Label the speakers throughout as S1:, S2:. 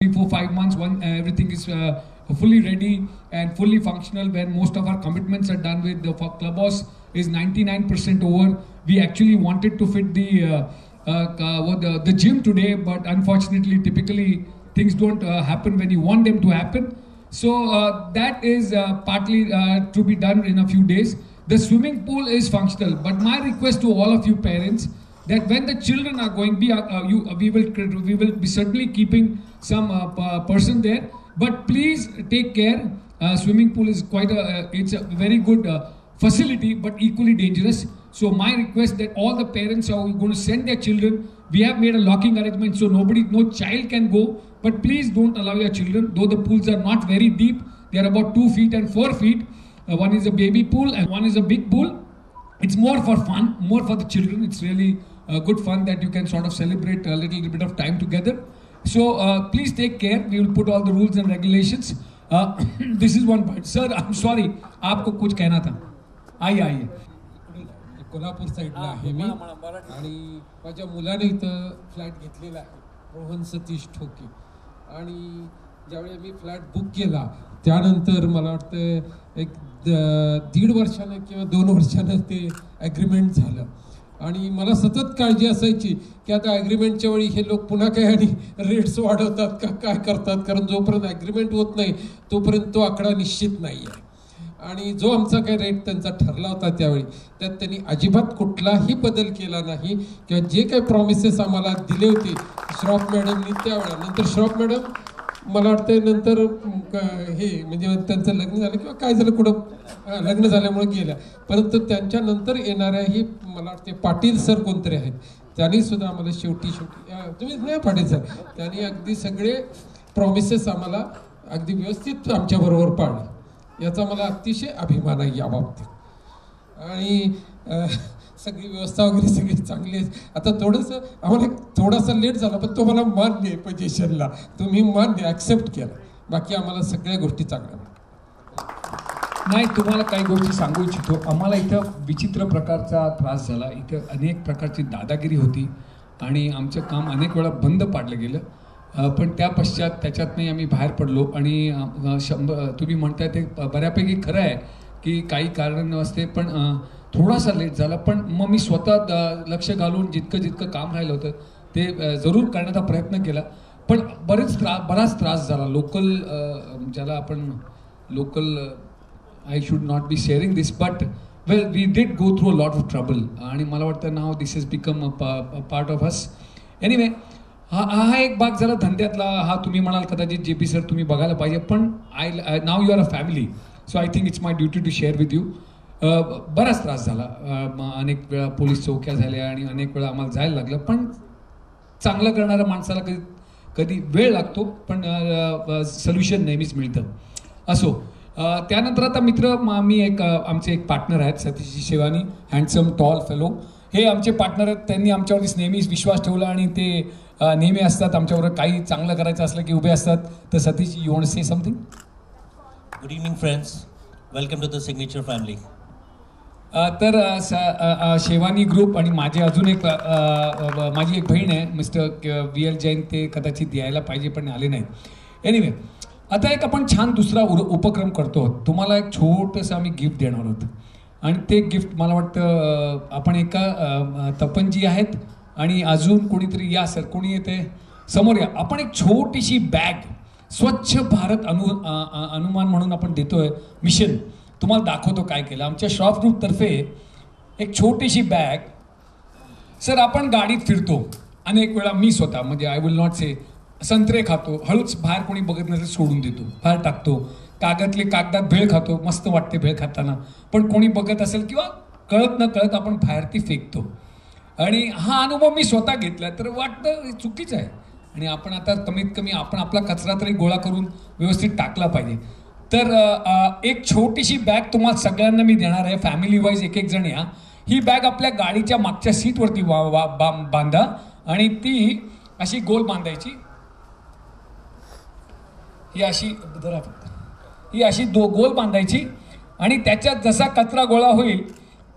S1: 3, 4, 5 months, when everything is fully ready and fully functional, where most of our commitments are done with the clubhouse is 99% over. We actually wanted to fit the gym today, but unfortunately, typically things don't happen when you want them to happen. So that is partly to be done in a few days. The swimming pool is functional, but my request to all of you parents that when the children are going, we will be certainly keeping some person there, but please take care. Swimming pool is it's a very good facility, but equally dangerous. So my request that all the parents are going to send their children. We have made a locking arrangement so no child can go. But please don't allow your children. Though the pools are not very deep, they are about 2 feet and 4 feet. One is a baby pool and one is a big pool. It's more for fun, more for the children. It's really good fun that you can sort of celebrate a little bit of time together. So please take care. We will put all the rules and regulations. This is one point. Sir, I'm sorry. आपको कुछ कहना था. आइए.
S2: कोल्हापूर साईडला आहे मी आणि माझ्या मुलाने इथं फ्लॅट घेतलेला आहे रोहन सतीश ठोके आणि ज्यावेळी मी फ्लॅट बुक केला त्यानंतर मला वाटतं एक 1.5 वर्षानं किंवा 2 वर्षानं ते ॲग्रीमेंट झालं आणि मला सतत काळजी असायची की आता ॲग्रीमेंटच्या वेळी हे लोक पुन्हा काय आणि रेट्स वाढवतात का काय करतात कारण जोपर्यंत ॲग्रीमेंट होत नाही तोपर्यंत तो आकडा निश्चित नाही आहे आणि जो आमचा काही रेट त्यांचा ठरला होता त्यावेळी त्यात त्यांनी अजिबात कुठलाही बदल केला नाही किंवा जे काही प्रॉमिसेस आम्हाला दिले होते श्रॉफ मॅडमनी त्यावेळेला नंतर श्रॉफ मॅडम मला वाटतं नंतर हे म्हणजे त्यांचं लग्न झालं किंवा काय झालं कुठं लग्न झाल्यामुळे गेल्या परंतु त्यांच्यानंतर येणाऱ्याही मला वाटते पाटील सर कोणतरी आहेत त्यांनी सुद्धा आम्हाला शेवटी तुम्ही नाही पाटील सर त्यांनी अगदी सगळे प्रॉमिसेस आम्हाला अगदी व्यवस्थित आमच्याबरोबर पाळले याचा मला अतिशय अभिमान आहे या बाबतीत आणि सगळी व्यवस्था वगैरे सगळी चांगली आहे आता थोडंसं आम्हाला थोडासा लेट झाला पण तो मला मान्य आहे पोझिशनला तुम्ही मान्य ॲक्सेप्ट केला बाकी आम्हाला सगळ्या गोष्टी चांगल्या
S1: नाही तुम्हाला काही गोष्टी सांगू इच्छितो आम्हाला इथं विचित्र प्रकारचा त्रास झाला इथं अनेक प्रकारची दादागिरी होती आणि आमचं काम अनेक वेळा बंद पाडलं गेलं पण त्या पश्चात त्याच्यातनं आम्ही बाहेर पडलो आणि तुम्ही म्हणताय ते बऱ्यापैकी खरं आहे की काही कारण नसते पण थोडासा लेट झाला पण मग मी स्वतः लक्ष घालून जितकं काम राहिलं होतं ते जरूर करण्याचा प्रयत्न केला पण बराच त्रास झाला लोकल ज्याला आपण local I should not be sharing this but well we did go through a lot of trouble आणि मला वाटतं नाव this is become a part of us anyway हा एक भाग झाला धंद्यातला हा तुम्ही म्हणाल कदाचित जे पी सर तुम्ही बघायला पाहिजे पण नाव you are a family so I think it's my duty to share with you बराच त्रास झाला अनेक वेळा पोलीस चौक्या झाल्या आणि अनेक वेळा आम्हाला जायला लागलं पण चांगलं करणाऱ्या माणसाला कधी वेळ लागतो पण सोल्युशन नेहमीच मिळतं असो त्यानंतर आता मित्र मी आमचे एक पार्टनर आहेत सतीश शेवानी हँडसम टॉल फेलो हे आमचे पार्टनर आहेत त्यांनी आमच्यावरती नेहमीच विश्वास ठेवला आणि ते नेहमी असतात आमच्यावर काही चांगलं करायचं असलं की उभे असतात तर Satish you want to say something
S3: good evening friends welcome to the signature family
S1: तर शेवानी ग्रुप आणि माझे अजून एक माझी एक बहीण आहे मिस्टर VL जैन ते कदाचित यायला पाहिजे पण आले नाहीत एनिवे आता एक आपण छान दुसरा उपक्रम करतो तुम्हाला एक छोटंसं आम्ही गिफ्ट देणार आहोत आणि ते गिफ्ट मला वाटतं आपण एका तपनजी आहेत आणि अजून कोणीतरी या सर कोणी येते समोर या आपण एक छोटीशी बॅग स्वच्छ भारत अनुमान म्हणून आपण देतोय मिशन तुम्हाला दाखवतो काय केलं आमच्या शॉप ग्रुपतर्फे एक छोटीशी बॅग सर आपण गाडीत फिरतो अनेक वेळा मी स्वतः म्हणजे आय विल नॉट से संत्रे खातो हळूच बाहेर कोणी बघत नसेल सोडून देतो बाहेर टाकतो कागदात भेळ खातो मस्त वाटते भेळ खाताना पण कोणी बघत असेल किंवा कळत न कळत आपण बाहेर ती फेकतो आणि हा अनुभव मी स्वतः घेतला तर वाटतं चुकीचं आहे आणि आपण आता कमीत कमी आपण आपला कचरा तरी गोळा करून व्यवस्थित टाकला पाहिजे तर एक छोटीशी बॅग तुम्हाला सगळ्यांना मी देणार आहे फॅमिली वाईज एक जण या ही बॅग आपल्या गाडीच्या मागच्या सीटवरती बांधा आणि ती अशी गोल बांधायची ही अशी गोल बांधायची आणि त्याच्यात जसा कचरा गोळा होईल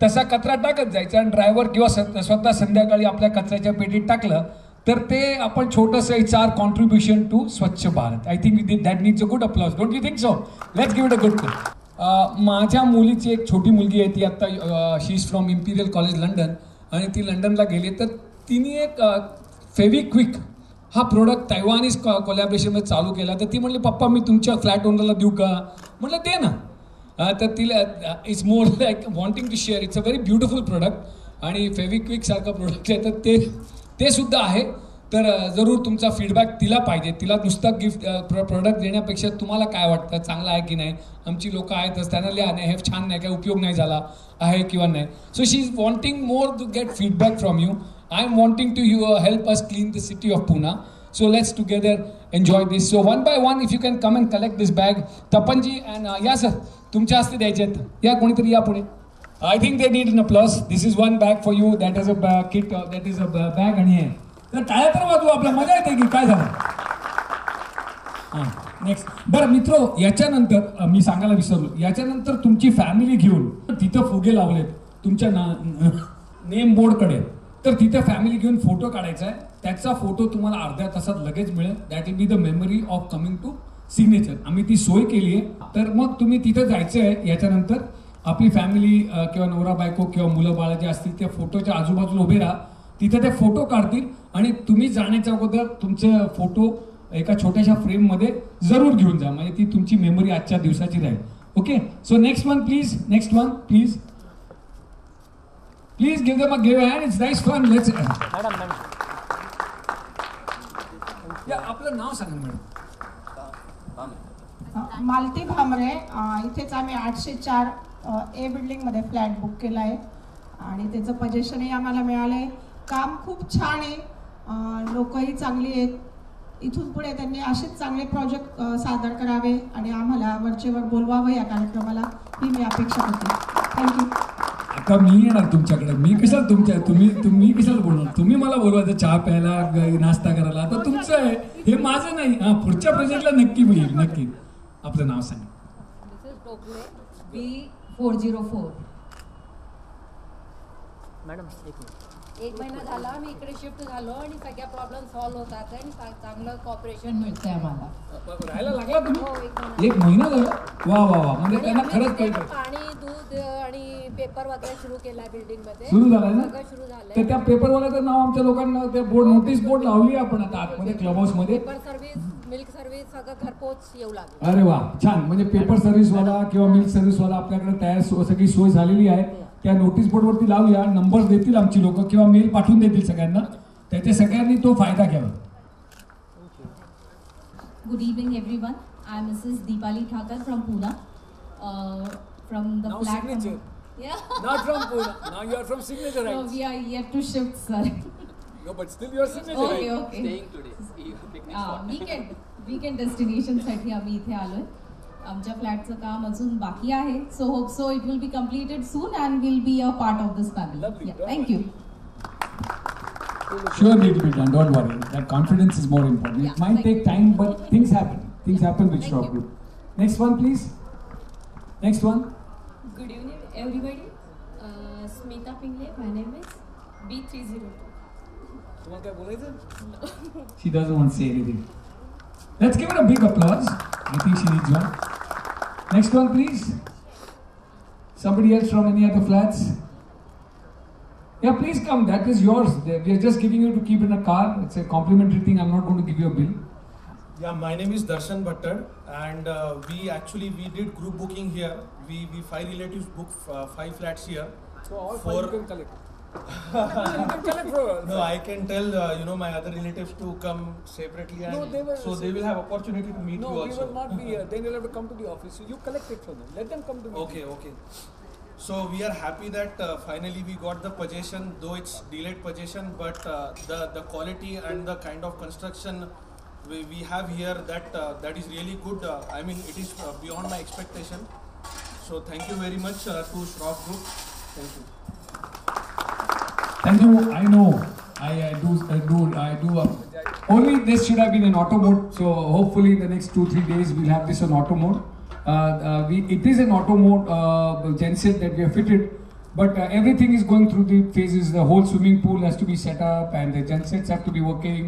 S1: तसा कचरा टाकत जायचा आणि ड्रायव्हर किंवा स्वतः संध्याकाळी आपल्या कचऱ्याच्या पेटीत टाकलं तर ते आपण छोटंसं it's R contribution to Swachh Bharat. I think that needs a good applause. Don't you think so? Let's give it a good. माझ्या मुलीची एक छोटी मुलगी आहे, ती आत्ता she is from Imperial College London, आणि ती लंडनला गेली. तर तिने एक फेविक्विक हा प्रोडक्ट तैवानीज कोलॅबरेशनमध्ये चालू केला. तर ती म्हणली पप्पा मी तुमच्या फ्लॅट ओनरला देऊ का? म्हटलं दे ना. तर तिला it's more like wanting to share. It's a very beautiful product आणि फेविक्विक सारखं प्रोडक्ट आहे, तर ते सुद्धा आहे. तर जरूर तुमचा फीडबॅक तिला पाहिजे. तिला नुसतं गिफ्ट प्रोडक्ट देण्यापेक्षा तुम्हाला काय वाटतं, चांगलं आहे की नाही? आमची लोकं आहेतच, त्यांना लिहा नाही हे छान नाही, काय उपयोग नाही झाला आहे किंवा नाही. So she is wanting more to get feedback from you. I am wanting to help us clean the city of Pune. So let's together enjoy this. So one by one, if you can come and collect this bag. Tapanji and yeah sir, तुमच्या हस्ते द्यायचे आहेत. या कोणीतरी या पुढे. I think they need an applause. This is one bag for you. That is a kit. That is a bag आणि हे. तर टाळ्या तर वाजवू, आपल्या मजा येते की काय झालं? हां नेक्स्ट. बरं मित्रो, याच्यानंतर मी सांगायला विसरलो, याच्यानंतर तुमची फॅमिली घेऊन तिथं फुगे लावलेत तुमच्या नेम बोर्डकडे. तर तिथे फॅमिली घेऊन फोटो काढायचा आहे. त्याचा फोटो तुम्हाला अर्ध्या तासात लगेच मिळेल. That will be the memory of coming to signature. आम्ही ती सोय केली आहे. तर मग तुम्ही तिथे जायचं आहे. याच्यानंतर आपली फॅमिली किंवा नवरा बायको किंवा मुलं बाळं जे असतील त्या फोटोच्या आजूबाजूला उभे राहा. तिथे ते फोटो काढतील आणि तुम्ही जाण्याच्या अगोदर तुमचे फोटो एका छोट्याशा फ्रेममध्ये जरूर घेऊन जा. म्हणजे ती तुमची मेमरी आजच्या दिवसाची राहील. Okay. So next one please. Next one please. Please give them a hand. It's nice fun. Let's. Madam. Yeah, आपलं नाव सांगा मॅडम.
S4: मालती भामरे. इथेच आम्ही 804 ए बिल्डिंगमध्ये फ्लॅट बुक केला आहे आणि त्याचं पोझिशनही आम्हाला मिळालं आहे. काम खूप छान आहे, लोकही चांगली आहेत. इथून पुढे त्यांनी असेच चांगले प्रोजेक्ट सादर करावे आणि आम्हाला वरचेवर बोलवावं या कार्यक्रमाला, ही मी अपेक्षा करते. थँक्यू.
S1: आता मी येणार तुमच्याकडे. मी कशाला तुम्ही कशाला बोलणार? तुम्ही मला बोलवायचं चहा प्यायला, नाश्ता करायला. आता तुमचं आहे हे, माझं नाही. हां पुढच्या प्रोजेक्टला नक्की होईल. नक्की. आपलं नाव सांगा.
S5: B404. मॅडम एक महिना झाला मी इकडे शिफ्ट झालो आणि सगळ्या प्रॉब्लेम सॉल्व्ह होतात आणि चांगलं कॉपरेशन मिळतंय आम्हाला.
S1: राहायला लागला तुम्ही? एक महिना झाला. वा वा वा. म्हणजे त्यांना खरंच कळतं.
S5: पाणी दूध आणि पेपर वगैरे सुरू केलाय बिल्डिंग मध्ये.
S1: सुरू झालाय ना?
S5: सुरू झालंय.
S1: तर त्या पेपरवाल्याचं नाव आमच्या लोकांना ते बोर्ड नोटीस बोर्ड लावली आपण आता आतमध्ये क्लब हाऊस मध्ये.
S5: पेपर सर्व्हिस, मिल्क सर्व्हिस सगळं घरपोच येऊ लागलं.
S1: अरे वा छान. म्हणजे पेपर सर्व्हिस वाला किंवा मिल्क सर्व्हिस वाला आपल्याकडे तयार सगळी सोय झालेली आहे. त्या नोटीस बोर्डवरती लावूया. नंबर देतील आमची लोक किंवा मेल पाठवून देतील सगळ्यांना. त्याच्या सगळ्यांनी तो फायदा घ्यावा.
S6: Good evening, everyone. I'm Mrs. Deepali Thakur from Pune. From the
S1: Now
S6: flat.
S1: signature.
S6: Yeah.
S1: Not from Pune. Now you are from signature,
S6: So
S1: right?
S6: we are yet to shift, sir.
S1: No, but still you are signature,
S6: Okay,
S1: right?
S6: okay.
S7: Staying today.
S6: Weekend destination साठी आम्ही इथे आलोय. आमच्या फ्लॅटचं काम अजून बाकी आहे. So hope so it will be completed soon and we'll be a part of this family.
S1: Lovely.
S6: Yeah, thank you.
S1: Sure need to be done. Don't worry. That confidence is more important.
S6: Yeah,
S1: It might
S6: thank
S1: take time, but things happen. Things happen with
S6: Thank
S1: Shroff
S6: you.
S1: Group. Next one, please. Next one.
S8: Good evening, everybody. Smita Pingle, my name is B302.
S1: तुम्हाला काय बोलायचं? She doesn't want to say anything. Let's give her a big applause. I think she needs one. Next one, please. Somebody else from any other flats? Yeah, please come. That is yours. We are just giving you to keep in a car. It's a complimentary thing. I'm not going to give you a bill.
S9: Yeah, my name is Darshan Bhattar, and we did group booking here. We 5 relatives booked 5 flats here.
S1: So all
S9: For-
S1: you can collect. You can collect for us.
S9: No, I can tell my other relatives to come separately, and
S1: No, they will-
S9: so they will have opportunity to meet
S1: No,
S9: you
S1: we
S9: also.
S1: will not be here. Then you'll have to come to the office. So you collect it for them. Let them come to me.
S9: Okay. So we are happy that finally we got the possession, though it's delayed possession, but the quality and the kind of construction we have here, that is really good. I mean, it is beyond my expectation. So thank you very much to Shroff Group. Thank you.
S1: Thank you. I know. I do. Only this should have been in auto mode. So hopefully in the next 2-3 days we'll have this on auto mode. It is an auto mode genset that we have fitted, But everything is going through the phases. The whole swimming pool has to be set up, and the gensets have to be working,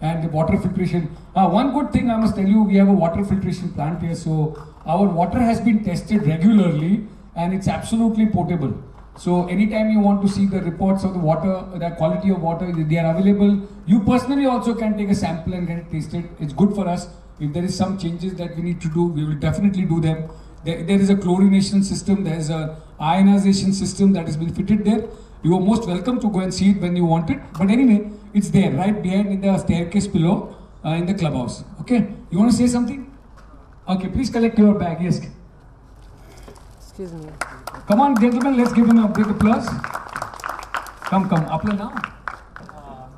S1: and the water filtration. One good thing I must tell you, we have a water filtration plant here, so our water has been tested regularly, and it's absolutely potable. So anytime you want to see the reports of the water, the quality of water, they are available. You personally also can take a sample and get it tasted. It's good for us. If there is some changes that we need to do, we will definitely do them. There is a chlorination system, there is a ionization system that has been fitted there. You are most welcome to go and see it when you want it. But anyway, it's there, right behind in the staircase below, in the clubhouse. Okay? You want to say something? Okay, please collect your bag. Yes.
S10: Excuse me.
S1: Come on, gentlemen, let's give him a big applause. Come. Apply now.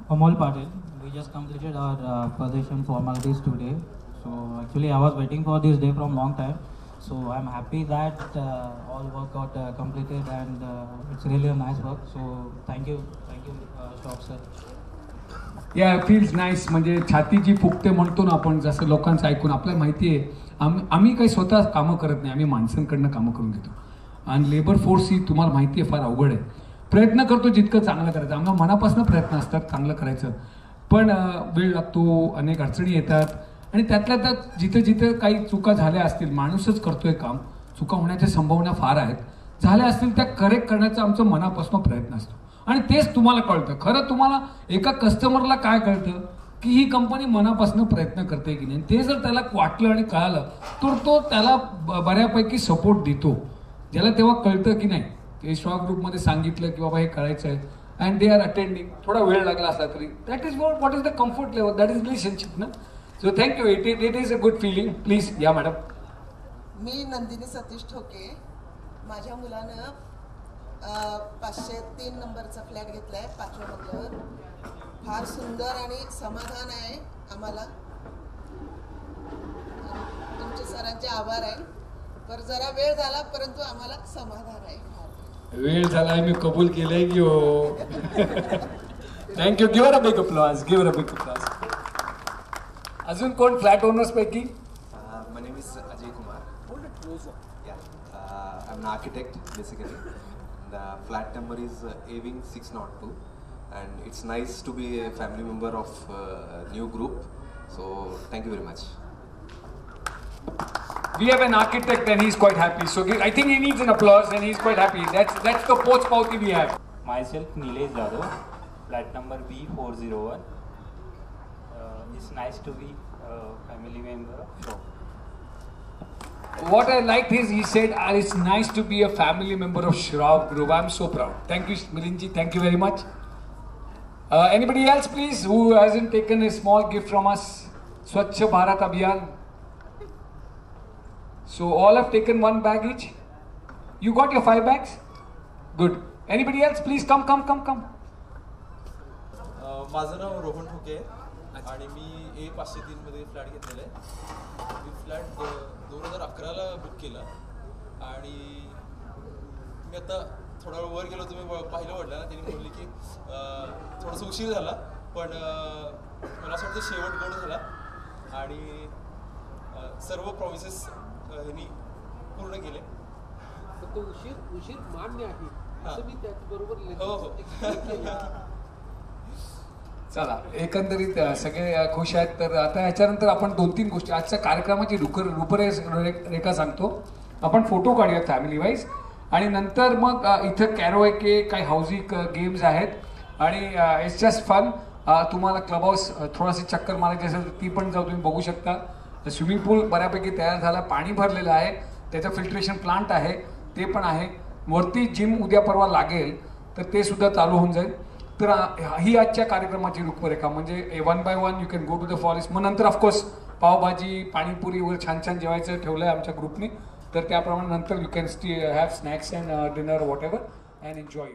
S10: Amol Patil. We just completed our position formalities today. So actually, I was waiting for this day from long time. So I'm happy that all work got completed, and it's really a nice work. So thank you, Shop sir.
S1: Yeah, feels nice. म्हणजे छाती जी फुगते म्हणतो ना आपण, जसं लोकांचं ऐकून आपल्याला माहिती आहे, आम्ही काही स्वतः कामं करत नाही, आम्ही माणसांकडनं कामं करून घेतो. आणि लेबर फोर्स ही तुम्हाला माहिती आहे फार अवघड आहे. प्रयत्न करतो जितकं चांगलं करायचं, आम्हाला मनापासून प्रयत्न असतात चांगलं करायचं, पण वेळ लागतो, अनेक अडचणी येतात, आणि त्यातल्या त्यात जिथे काही चुका झाल्या असतील, माणूसच करतोय काम, चुका होण्याच्या संभावना फार आहेत, झाल्या असतील त्या करेक्ट करण्याचा आमचा मनापासून प्रयत्न असतो. आणि तेच तुम्हाला कळतं. खरं तुम्हाला एका कस्टमरला काय कळतं की ही कंपनी मनापासून प्रयत्न करते की नाही. ते जर त्याला वाटलं आणि कळालं तर तो त्याला बऱ्यापैकी सपोर्ट देतो. ज्याला तेव्हा कळतं की नाही, ते श्रॉफ ग्रुपमध्ये सांगितलं की बाबा हे करायचं आहे, अँड दे आर अटेंडिंग. थोडा वेळ लागला असला तरी that is what is the comfort level, that is relationship ना. So thank you. It is a good feeling. Please या मॅडम.
S11: मी नंदिनी सतीश ठोके. माझ्या मुलानं 503 नंबरचा फ्लॅट घेतला आहे 5व्या मजल्यावर. फार सुंदर आणि समाधान आहे आम्हाला. तुमचे सरांचे आभार आहे. पर जरा वेळ झाला परंतु आम्हाला समाधान आहे.
S1: वेळ झाला मी कबूल केलंय की हो. Thank you. Give a big applause. अजून कोण फ्लॅट ओनर्स पैकी?
S12: My name is Ajay Kumar. Hold it closer. Yeah. I'm an architect basically. The flat number is A-Wing 602, and it's nice to be a family member of a new group. So thank you very much.
S1: We have an architect and he's quite happy. So I think he needs an applause and he's quite happy. That's the poch pauti we have.
S13: Myself Nilesh Jadhav, flat number B401. It's nice to be a family member of Shop.
S1: What I liked is he said, it's nice to be a family member of Shroff Group. I'm so proud. Thank you, Milinji. Thank you very much. Anybody else, please, who hasn't taken a small gift from us? Swachh Bharat Abhiyan. So all have taken one bag each. You got your 5 bags? Good. Anybody else, please come.
S14: माझं नाव रोहन ठोके आणि मी A503 मध्ये flat घेतलेला आहे. मी flat 2011ला book केला आणि मी आता थोडा वेळ वर गेलो, तुम्ही पाहिलं वाटलं ना, त्यांनी बोलली की थोडासा उशीर झाला, पण मला असं वाटतं शेवट गोड झाला आणि सर्व प्रॉमिसेस ह्यांनी पूर्ण केले.
S2: तो उशीर मान्य आहे असं मी त्याचबरोबर.
S14: हो.
S1: चला, एकंदरीत सगळे खुश आहेत. तर आता याच्यानंतर आपण 2-3 गोष्टी, आजच्या कार्यक्रमाची रूपरेखा सांगतो. आपण फोटो काढूया फॅमिली वाईज, आणि नंतर मग इथं कॅरोके काही हाऊसिंग गेम्स आहेत, आणि इट्स जस्ट फन. तुम्हाला क्लब हाऊस थोडासा चक्कर मारायची असेल तर ती पण जाऊ, तुम्ही बघू शकता. स्विमिंग पूल बऱ्यापैकी तयार झाला, पाणी भरलेलं आहे, त्याचं फिल्ट्रेशन प्लांट आहे ते पण आहे. वरती जिम उद्या परवा लागेल तर ते सुद्धा चालू होऊन जाईल. तर ही आजच्या कार्यक्रमाची रूपरेखा, म्हणजे 1 by 1 you can go to the forest. मग नंतर ऑफकोर्स पावभाजी, पाणीपुरी वगैरे छान जेवायचं ठेवलं आहे आमच्या ग्रुपने, तर त्याप्रमाणे नंतर you can have snacks and dinner what ever and enjoy.